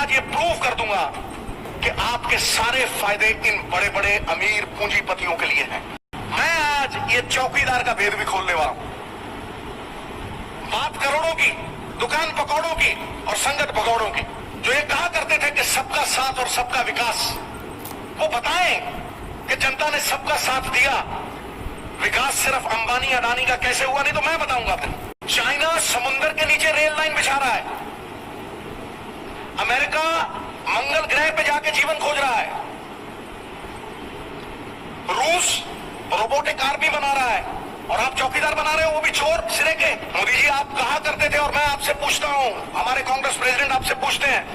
आज ये प्रूव कर दूंगा कि आपके सारे फायदे इन बड़े बड़े अमीर पूंजीपतियों के लिए हैं। मैं आज ये चौकीदार का भेद भी खोलने वाला हूं। बात करोड़ों की, दुकान पकौड़ों की और संगत भगौड़ों की, जो ये कहा करते थे कि सबका साथ और सबका विकास, वो बताएं कि जनता ने सबका साथ दिया, विकास सिर्फ अंबानी अडानी का कैसे हुआ, नहीं तो मैं बताऊंगा फिर। चाइना समुद्र के नीचे रेल लाइन बिछा रहा है, अमेरिका मंगल ग्रह पे जाके जीवन खोज रहा है, रूस रोबोटिक आर्मी बना रहा है, और आप चौकीदार बना रहे हो, वो भी चोर सिरे के। मोदी जी आप कहा करते थे, और मैं आपसे पूछता हूं, हमारे कांग्रेस प्रेसिडेंट आपसे पूछते हैं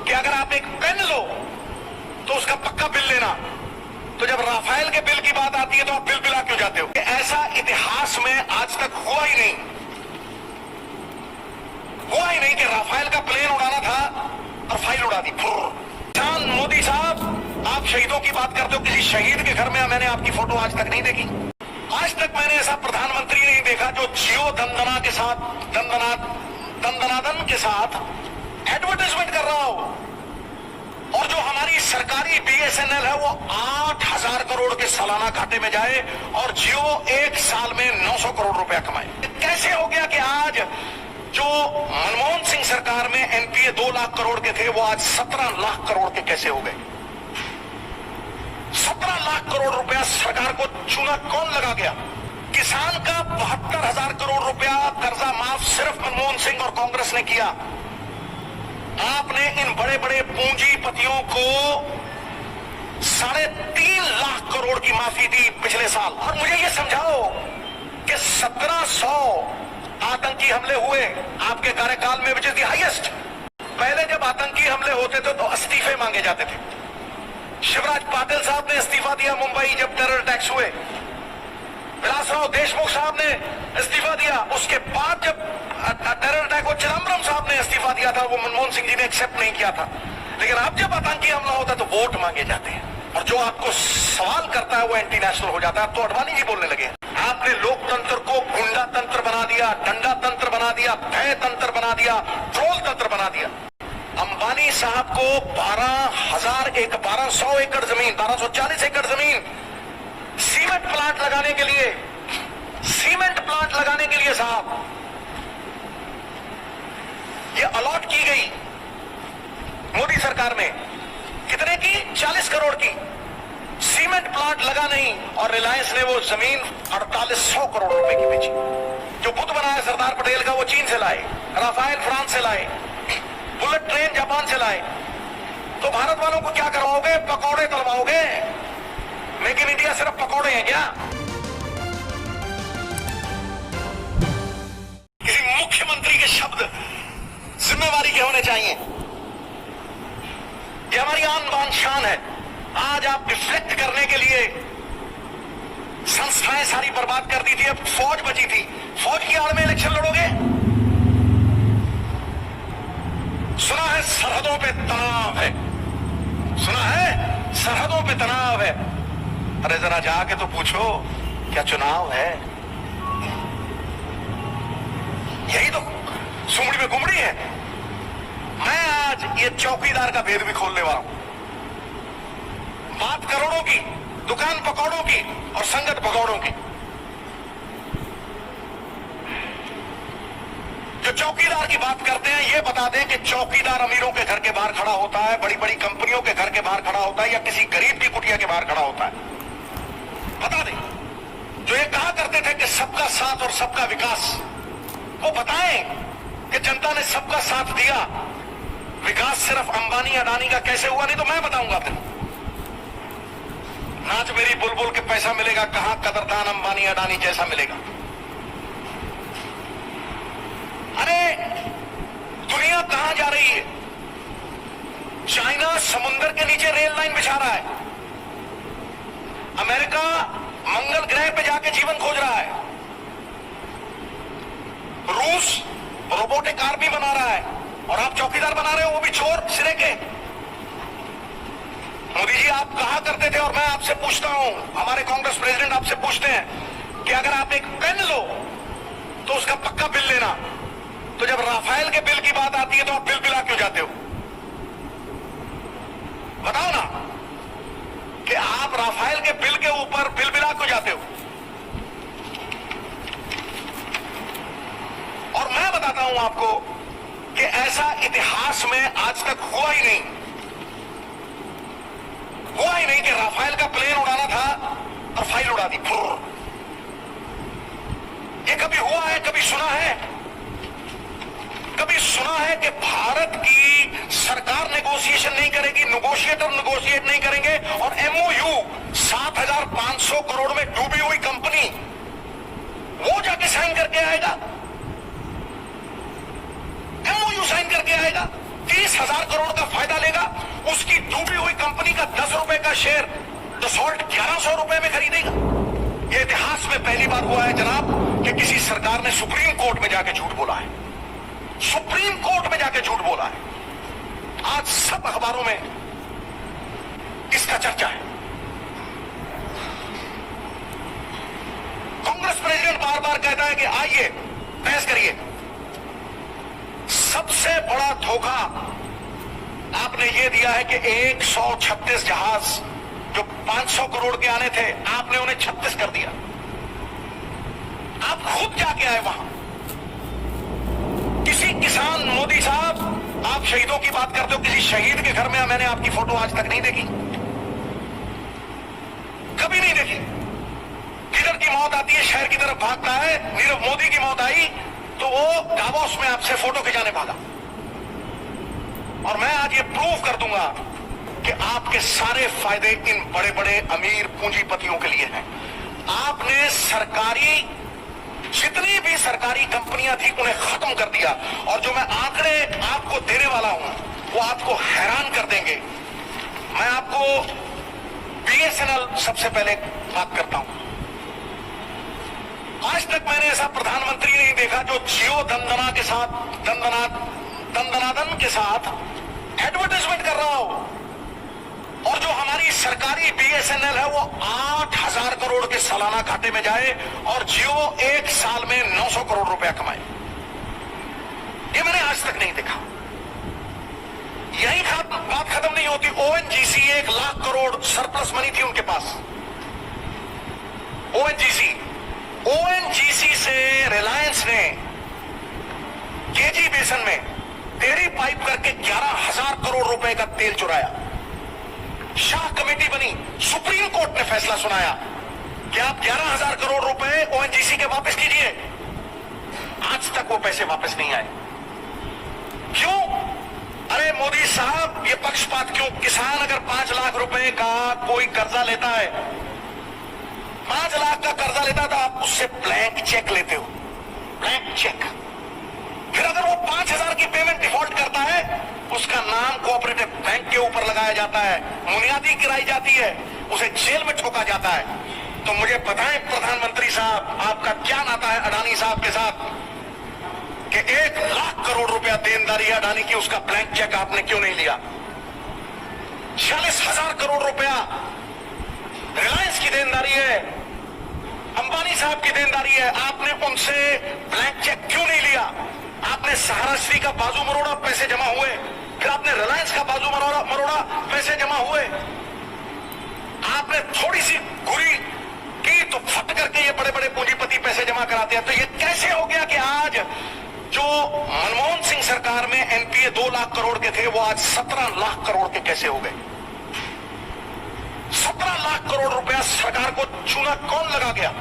कि अगर आप एक पेन लो तो उसका पक्का बिल लेना, तो जब राफेल के बिल की बात आती है तो आप बिल बिला क्यों जाते हो? ऐसा इतिहास में आज तक हुआ ही नहीं कि राफेल का प्लेन उड़ाना था और फाइल उड़ा दी। मोदी साहब आप शहीदों की बात करते हो, किसी शहीद के घर में मैंने आपकी फोटो आज तक नहीं देखी। आज तक मैंने ऐसा प्रधानमंत्री नहीं देखा जो जियो दंदना के साथ दंदनादन के साथ एडवर्टाइजमेंट कर रहा हो, और जो हमारी सरकारी बीएसएनएल है वो 8,000 करोड़ के सालाना घाटे में जाए और जियो एक साल में 900 करोड़ रुपया कमाए। कैसे हो गया कि आज जो मनमोहन सिंह सरकार में एनपीए 2 लाख करोड़ के थे, वो आज 17 लाख करोड़ के कैसे हो गए? 17 लाख करोड़ रुपया सरकार को चूना कौन लगा गया? किसान का 72,000 करोड़ रुपया कर्जा माफ सिर्फ मनमोहन सिंह और कांग्रेस ने किया। आपने इन बड़े बड़े पूंजीपतियों को 3.5 लाख करोड़ की माफी दी पिछले साल। और मुझे ये समझाओ कि 1700 आतंकी हमले हुए आपके कार्यकाल में, विच इज द हाईएस्ट। पहले जब आतंकी हमले होते थे तो इस्तीफे मांगे जाते थे। शिवराज पाटिल साहब ने इस्तीफा दिया मुंबई जब टेरर अटैक्स हुए, विलासराव देशमुख साहब ने इस्तीफा दिया, उसके बाद जब टेरर अटैक हुआ चिदम्बरम साहब ने इस्तीफा दिया था, वो मनमोहन सिंह जी ने एक्सेप्ट नहीं किया था। लेकिन अब जब आतंकी हमला होता है तो वोट मांगे जाते हैं, और जो आपको सवाल करता है वो एंटी नेशनल हो जाता है। तो अडवाणी जी बोलने लगे, आपने लोकतंत्र को गुंडा तंत्र बना दिया, डंडा तंत्र बना दिया, भय तंत्र बना दिया, ट्रोल तंत्र बना दिया। अंबानी साहब को 1200 एकड़ जमीन, 1240 एकड़ जमीन सीमेंट प्लांट लगाने के लिए साहब ये अलॉट की गई मोदी सरकार में। कितने की? 40 करोड़ की। सीमेंट प्लांट लगा नहीं, और रिलायंस ने वो जमीन 4800 करोड़ रुपए की बेची। जो बुत बनाया सरदार पटेल का वो चीन से लाए, राफेल फ्रांस से लाए, बुलेट ट्रेन जापान से लाए। तो भारत वालों को क्या करवाओगे? पकौड़े तलवाओगे? मेक इन इंडिया सिर्फ पकौड़े हैं क्या? किसी मुख्यमंत्री के शब्द जिम्मेवारी के होने चाहिए। ये हमारी आन बान शान है। आज आप डिफ्लेक्ट करने के लिए संस्थाएं सारी बर्बाद कर दी थी, अब फौज बची थी। फौज की आड़ में इलेक्शन लड़ोगे? सुना है सरहदों पे तनाव है, सुना है सरहदों पे तनाव है। अरे जरा जाके तो पूछो क्या चुनाव है? यही तो सुमड़ी में गुमड़ी है। मैं आज ये चौकीदार का भेद भी खोलने वाला हूं। बात करोड़ों की, दुकान पकौड़ों की और संगत भगौड़ों की, जो चौकीदार की बात करते हैं ये बता दें कि चौकीदार अमीरों के घर के बाहर खड़ा होता है, बड़ी बड़ी कंपनियों के घर के बाहर खड़ा होता है, या किसी गरीब की कुटिया के बाहर खड़ा होता है? बता दें। जो ये कहा करते थे कि सबका साथ और सबका विकास, वो बताएं कि जनता ने सबका साथ दिया, विकास सिर्फ अंबानी अडानी का कैसे हुआ, नहीं तो मैं बताऊंगा फिर। नाच मेरी बुलबुल के पैसा मिलेगा कहां, कदरदान अंबानी अडानी जैसा मिलेगा। अरे दुनिया कहां जा रही है? चाइना समुद्र के नीचे रेल लाइन बिछा रहा है, अमेरिका मंगल ग्रह पे जाके जीवन खोज रहा है, रूस रोबोटिक आर्मी बना रहा है, और आप चौकीदार बना रहे हो, वो भी चोर सिरे के। मोदी जी आप कहा करते थे, और मैं आपसे पूछता हूं, हमारे कांग्रेस प्रेसिडेंट आपसे पूछते हैं कि अगर आप एक पेन लो तो उसका पक्का बिल लेना, तो जब राफेल के बिल की बात आती है तो आप बिल बिला क्यों जाते हो? बताओ ना कि आप राफेल के बिल के ऊपर बिल बिला क्यों जाते हो? और मैं बताता हूं आपको कि ऐसा इतिहास में आज तक हुआ ही नहीं कि राफेल का प्लेन उड़ाना था और फाइल उड़ा दी। ये कभी हुआ है? कभी सुना है? कभी सुना है कि भारत की सरकार नेगोशिएशन नहीं करेगी, नेगोशिएटर नेगोशिएट नहीं करेंगे और एमओयू 7,500 करोड़ में डूबी हुई कंपनी वो जाके साइन करके आएगा? एमओयू साइन करके आएगा, 30,000 करोड़ का फायदा लेगा, उसकी डूबी हुई कंपनी का 10 रुपए का शेयर दसॉल्ट 1100 रुपए में खरीदेगा। यह इतिहास में पहली बार हुआ है जनाब कि किसी सरकार ने सुप्रीम कोर्ट में जाके झूठ बोला है। सुप्रीम कोर्ट में जाके झूठ बोला है। आज सब अखबारों में इसका चर्चा है। कांग्रेस प्रेसिडेंट बार बार कहता है कि आइए बहस करिए। सबसे बड़ा धोखा आपने यह दिया है कि 136 जहाज जो 500 करोड़ के आने थे आपने उन्हें 36 कर दिया। आप खुद जाके आए वहां। किसी किसान, मोदी साहब आप शहीदों की बात करते हो, किसी शहीद के घर में मैंने आपकी फोटो आज तक नहीं देखी, कभी नहीं देखी। किधर की मौत आती है शहर की तरफ भागता है। नीरव मोदी की मौत आई तो वो डावोस में आपसे फोटो खिंचाने भागा। और मैं आज ये प्रूव कर दूंगा कि आपके सारे फायदे इन बड़े बड़े अमीर पूंजीपतियों के लिए हैं। आपने सरकारी जितनी भी सरकारी कंपनियां थी उन्हें खत्म कर दिया। और जो मैं आंकड़े आपको देने वाला हूं वो आपको हैरान कर देंगे। मैं आपको बीएसएनएल सबसे पहले बात करता हूं। आज तक मैंने ऐसा प्रधानमंत्री नहीं देखा जो जियो दंदना के साथ दंदनादन के साथ एडवर्टाइजमेंट कर रहा हो। और जो हमारी सरकारी बीएसएनएल है वो 8,000 करोड़ के सालाना घाटे में जाए और जियो एक साल में 900 करोड़ रुपया कमाए। ये मैंने आज तक नहीं देखा। यही बात खत्म नहीं होती। ONGC 1 lakh crore surplus money थी उनके पास। ओएनजीसी से रिलायंस ने केजी बेसन में टेरी पाइप करके 11,000 करोड़ रुपए का तेल चुराया। शाह कमेटी बनी, सुप्रीम कोर्ट ने फैसला सुनाया कि आप 11,000 करोड़ रुपए ओएनजीसी के वापस कीजिए। आज तक वो पैसे वापस नहीं आए। क्यों? अरे मोदी साहब ये पक्षपात क्यों? किसान अगर 5 लाख रुपए का कोई कर्जा लेता है, 5 लाख का कर्जा लेता था, आप उससे ब्लैंक चेक लेते हो, ब्लैंक चेक। फिर अगर वो 5,000 की पेमेंट डिफॉल्ट करता है उसका नाम कोऑपरेटिव बैंक के ऊपर लगाया जाता है, बुनियादी गिराई जाती है, उसे जेल में ठोका जाता है। तो मुझे बताएं प्रधानमंत्री साहब आपका क्या नाता है अडानी साहब के साथ कि 1 लाख करोड़ रुपया देनदारी है अडानी की, उसका ब्लैंक चेक आपने क्यों नहीं लिया? 46,000 करोड़ रुपया रिलायंस की देनदारी है, अंबानी साहब की देनदारी है, आपने उनसे ब्लैंक चेक क्यों नहीं लिया? आपने सहाराश्री का बाजू मरोड़ा, पैसे जमा हुए, फिर आपने रिलायंस का बाजू मरोड़ा, पैसे जमा हुए। आपने थोड़ी सी घुरी की तो फट करके ये बड़े बड़े पूंजीपति पैसे जमा कराते हैं। तो ये कैसे हो गया कि आज जो मनमोहन सिंह सरकार में एनपीए 2 लाख करोड़ के थे वो आज 17 लाख करोड़ के कैसे हो गए? 17 लाख करोड़ रुपया सरकार को चूना कौन लगा गया?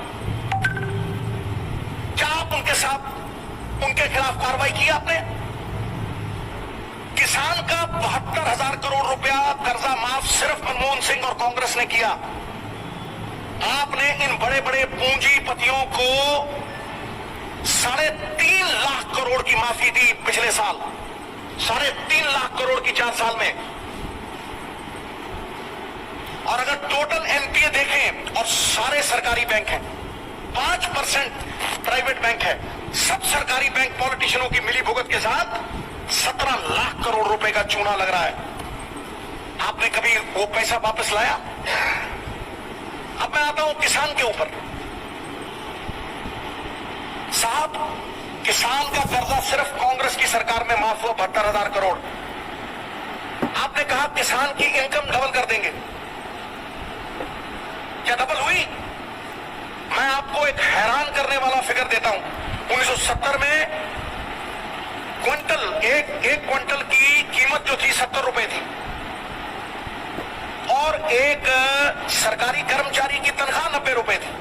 क्या आप उनके खिलाफ कार्रवाई की आपने? किसान का 72,000 करोड़ रुपया कर्जा माफ सिर्फ मनमोहन सिंह और कांग्रेस ने किया। आपने इन बड़े बड़े पूंजीपतियों को 3.5 लाख करोड़ की माफी दी पिछले साल, 3.5 लाख करोड़ की 4 साल में। और अगर टोटल एनपीए देखें और सारे सरकारी बैंक हैं, 5% प्राइवेट बैंक है, सब सरकारी बैंक पॉलिटिशियनों की मिली भुगत के साथ 17 लाख करोड़ रुपए का चूना लग रहा है। आपने कभी वो पैसा वापस लाया? अब मैं आता हूं किसान के ऊपर। साहब किसान का कर्जा सिर्फ कांग्रेस की सरकार में माफ हुआ 72,000 करोड़। आपने कहा किसान की इनकम डबल कर देंगे, क्या डबल हुई? मैं आपको एक हैरान करने वाला फिगर देता हूं। 1970 में एक क्विंटल की कीमत जो थी 70 रुपए थी, और एक सरकारी कर्मचारी की तनख्वाह 90 रुपए थी।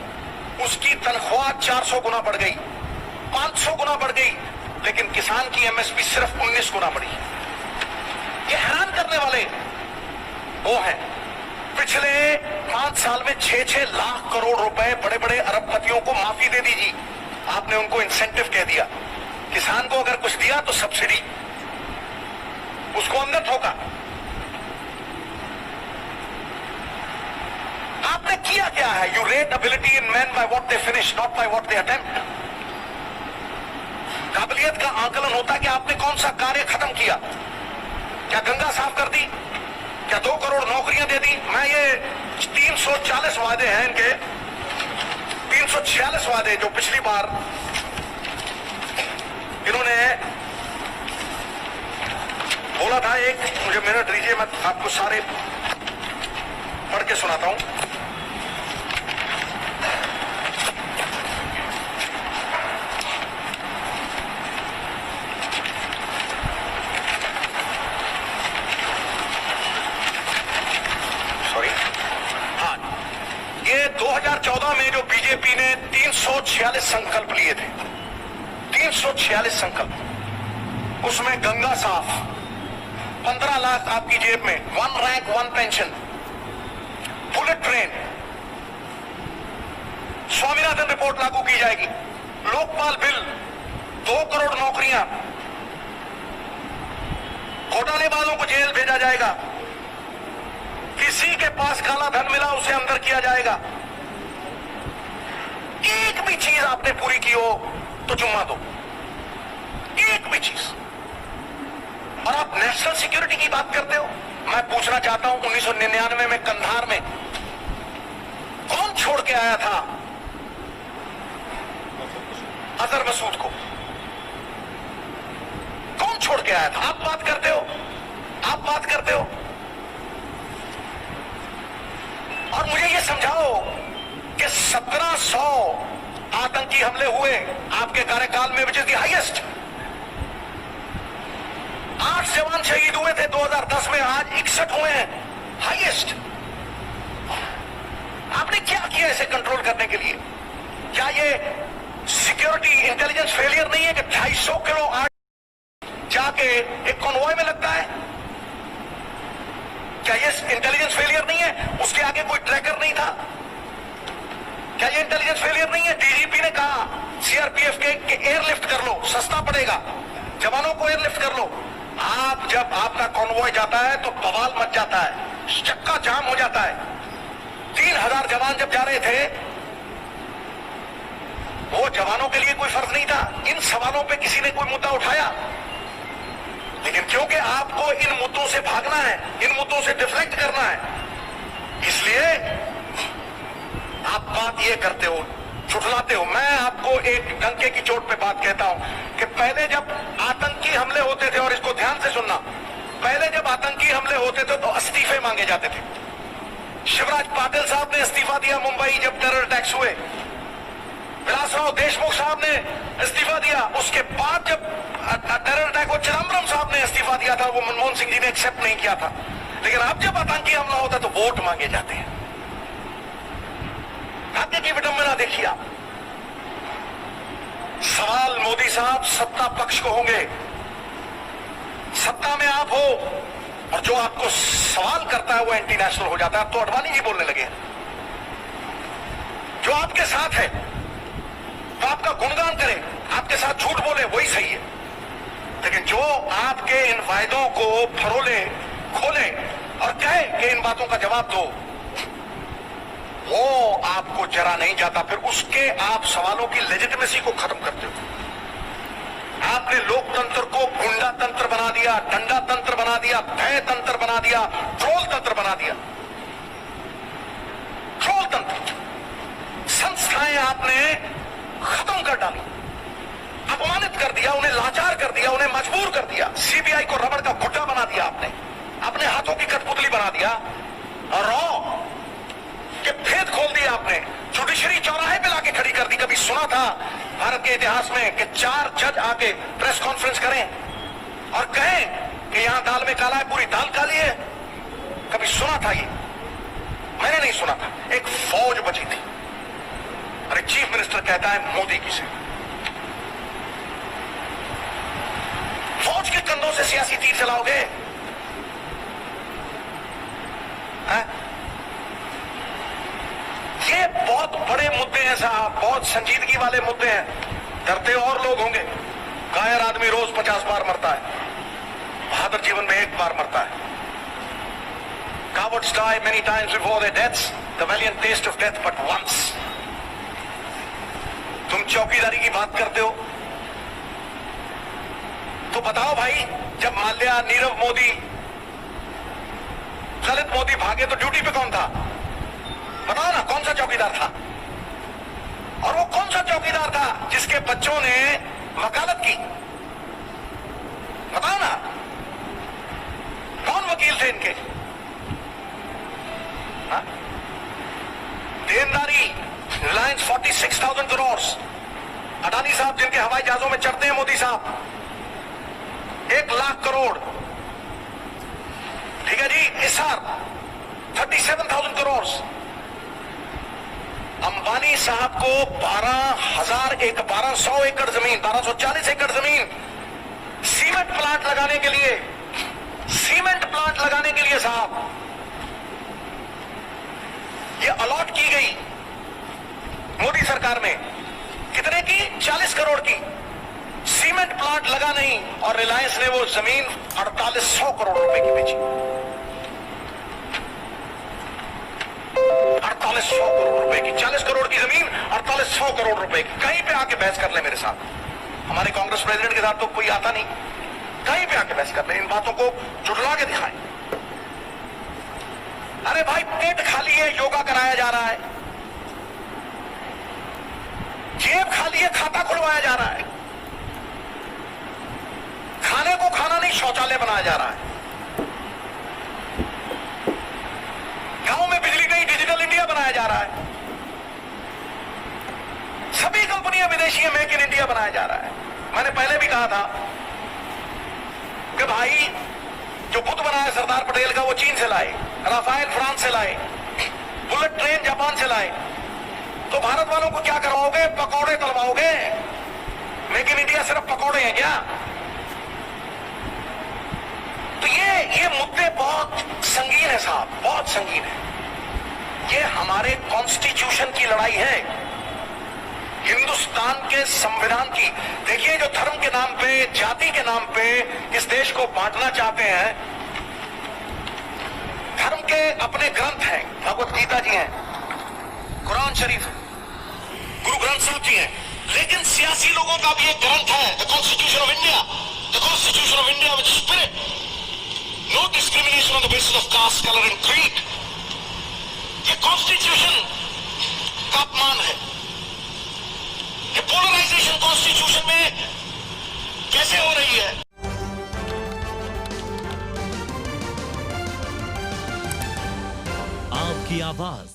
उसकी तनख्वाह 400 गुना बढ़ गई, 500 गुना बढ़ गई, लेकिन किसान की एमएसपी सिर्फ 19 गुना बढ़ी। ये हैरान करने वाले वो है। पिछले 5 साल में 6-6 लाख करोड़ रुपए बड़े बड़े अरबपतियों को माफी दे दीजिए। आपने उनको इंसेंटिव कह दिया। किसान को अगर कुछ दिया तो सब्सिडी, उसको अंदर ठोका। आपने किया क्या है? You rate ability in man by what they finish, not by what they attempt. काबिलियत का आकलन होता है कि आपने कौन सा कार्य खत्म किया। क्या गंगा साफ कर दी? क्या 2 करोड़ नौकरियां दे दी? मैं ये 340 वादे हैं इनके, 346 वादे जो पिछली बार इन्होंने बोला था। एक मुझे मिनट दीजिए, मैं आपको सारे पढ़ के सुनाता हूं। सॉरी, हाँ, ये 2014 में जो बीजेपी ने 346 संकल्प लिए थे, 346 संकल्प, उसमें गंगा साफ, 15 लाख आपकी जेब में, 1 rank 1 pension, bullet train, Swaminathan report लागू की जाएगी, लोकपाल बिल, 2 करोड़ नौकरियां, घोटालेबाजों को जेल भेजा जाएगा, किसी के पास काला धन मिला उसे अंदर किया जाएगा। एक भी चीज आपने पूरी की हो तो जुम्मा दो, एक भी चीज। और आप नेशनल सिक्योरिटी की बात करते हो। मैं पूछना चाहता हूं, 1999 में कंधार में कौन छोड़ के आया था अजहर मसूद को? कौन छोड़ के आया था? आप बात करते हो, आप बात करते हो। और मुझे ये समझाओ कि 1700 आतंकी हमले हुए आपके कार्यकाल में, विच इज द हाईएस्ट। 8 जवान शहीद हुए थे 2010 में, आज 61 हुए हैं, हाईएस्ट। आपने क्या किया इसे कंट्रोल करने के लिए? क्या ये सिक्योरिटी इंटेलिजेंस फेलियर नहीं है कि 250 किलो आज जाके एक कॉन्वॉय में लगता है? क्या ये इंटेलिजेंस फेलियर नहीं है? उसके आगे कोई ट्रैकर नहीं था? क्या ये इंटेलिजेंस फेलियर नहीं है? डीजीपी ने कहा सीआरपीएफ के एयरलिफ्ट कर लो, सस्ता पड़ेगा, जवानों को एयरलिफ्ट कर लो। आप जब आपका कॉन्वॉय जाता है तो बवाल मच जाता है, चक्का जाम हो जाता है। 3000 जवान जब जा रहे थे, वो जवानों के लिए कोई फर्ज नहीं था। इन सवालों पे किसी ने कोई मुद्दा उठाया, लेकिन क्योंकि आपको इन मुद्दों से भागना है, इन मुद्दों से डिफ्लेक्ट करना है, इसलिए आप बात ये करते हो, छुटलाते हो। मैं आपको एक डंके की चोट पे बात कहता हूं कि पहले जब आतंकी हमले होते थे, और इसको ध्यान से सुनना, पहले जब आतंकी हमले होते थे तो इस्तीफे मांगे जाते थे। शिवराज पाटिल साहब ने इस्तीफा दिया मुंबई जब टेरर अटैक्स हुए, विलासराव देशमुख साहब ने इस्तीफा दिया। उसके बाद जब टेरर अटैक हुआ, चिदम्बरम साहब ने इस्तीफा दिया था, वो मनमोहन सिंह जी ने एक्सेप्ट नहीं किया था। लेकिन अब जब आतंकी हमला होता है तो वोट मांगे जाते हैं। भाग्य की विडंबना देखिए आप। सवाल मोदी साहब सत्ता पक्ष को होंगे, सत्ता में आप हो, और जो आपको सवाल करता है वो एंटी नेशनल हो जाता है। अब तो अडवाणी जी बोलने लगे, जो आपके साथ है तो आपका गुणगान करे, आपके साथ झूठ बोले, वही सही है। लेकिन जो आपके इन वायदों को फरोले, खोले और कहे कि इन बातों का जवाब दो, वो आपको जरा नहीं जाता। फिर उसके आप सवालों की लेजिटिमेसी को खत्म करते हो। आपने लोकतंत्र को गुंडा तंत्र बना दिया, डंडा तंत्र बना दिया, भय तंत्र बना दिया, ट्रोल तंत्र बना दिया। ट्रोल तंत्र, संस्थाएं आपने खत्म कर डाली, अपमानित कर दिया, उन्हें लाचार कर दिया, उन्हें मजबूर कर दिया। सीबीआई को रबड़ का गुड्डा बना दिया आपने। अब अपने हाथों की कठपुतली बना दिया और रॉ के भेद खोल दिया आपने, जुडिशरी चौराहे पे लाके खड़ी कर दी। कभी सुना था भारत के इतिहास में कि 4 जज आके प्रेस कॉन्फ्रेंस करें और कहें कि यहां दाल में काला है, पूरी दाल काली है? कभी सुना था ये? मैंने नहीं सुना था। एक फौज बची थी। अरे चीफ मिनिस्टर कहता है मोदी की से, फौज के कंधों से सियासी तीर चलाओगे? ये बहुत बड़े मुद्दे हैं साहब, बहुत संजीदगी वाले मुद्दे हैं। डरते और लोग होंगे। कायर आदमी रोज 50 बार मरता है, बहादुर जीवन में 1 बार मरता है। Cowards die many times before their deaths. The valiant taste of death but once. तुम चौकीदारी की बात करते हो तो बताओ भाई, जब माल्या, नीरव मोदी, ललित मोदी भागे तो ड्यूटी पे कौन था? बताओ ना, कौन सा चौकीदार था? और वो कौन सा चौकीदार था जिसके बच्चों ने वकालत की? बताओ ना, कौन वकील थे इनके? हा? देनदारी, रिलायंस 46,000 करोड़, अडानी साहब जिनके हवाई जहाजों में चढ़ते हैं मोदी साहब, 1 लाख करोड़। ठीक है जी, हिसार 37,000 करोड़। अंबानी साहब को 1200 एकड़ जमीन, 1240 एकड़ जमीन सीमेंट प्लांट लगाने के लिए, सीमेंट प्लांट लगाने के लिए साहब ये अलॉट की गई मोदी सरकार में। कितने की? 40 करोड़ की। सीमेंट प्लांट लगा नहीं और रिलायंस ने वो जमीन 4800 करोड़ रुपए की बेची। 4800 करोड़ रुपए की, 40 करोड़ की जमीन 4800 करोड़ रुपए की। कहीं पे आके बहस कर ले मेरे साथ। हमारे कांग्रेस प्रेसिडेंट के साथ तो कोई आता नहीं, कहीं पे आके बहस कर ले, इन बातों को जुटला के दिखाएं। अरे भाई, पेट खाली है, योगा कराया जा रहा है, जेब खाली है, खाता खुलवाया जा रहा है, खाने को खाना नहीं, शौचालय बनाया जा रहा है, गांव में बिजली नहीं, डिजिटल इंडिया बनाया जा रहा है, सभी कंपनियां विदेशी है, मेक इन इंडिया बनाया जा रहा है। मैंने पहले भी कहा था कि भाई, जो बुद्ध बनाया सरदार पटेल का वो चीन से लाए, राफेल फ्रांस से लाए, बुलेट ट्रेन जापान से लाए, तो भारत वालों को क्या करवाओगे? पकौड़े तलवाओगे? मेक इन इंडिया सिर्फ पकौड़े हैं क्या? तो ये मुद्दे बहुत संगीन है साहब, बहुत संगीन है। ये हमारे कॉन्स्टिट्यूशन की लड़ाई है, हिंदुस्तान के संविधान की। देखिए, जो धर्म के नाम पे, जाति के नाम पे इस देश को बांटना चाहते हैं, धर्म के अपने ग्रंथ हैं, भगवत गीता जी हैं, कुरान शरीफ, गुरु ग्रंथ साहब जी हैं, लेकिन सियासी लोगों का भी एक ग्रंथ है, the constitution of India, the constitution of India which spirit, no discrimination on the basis of caste, colour and creed. ये कॉन्स्टिट्यूशन का अपमान है। ये पोलराइजेशन कॉन्स्टिट्यूशन में कैसे हो रही है? आपकी आवाज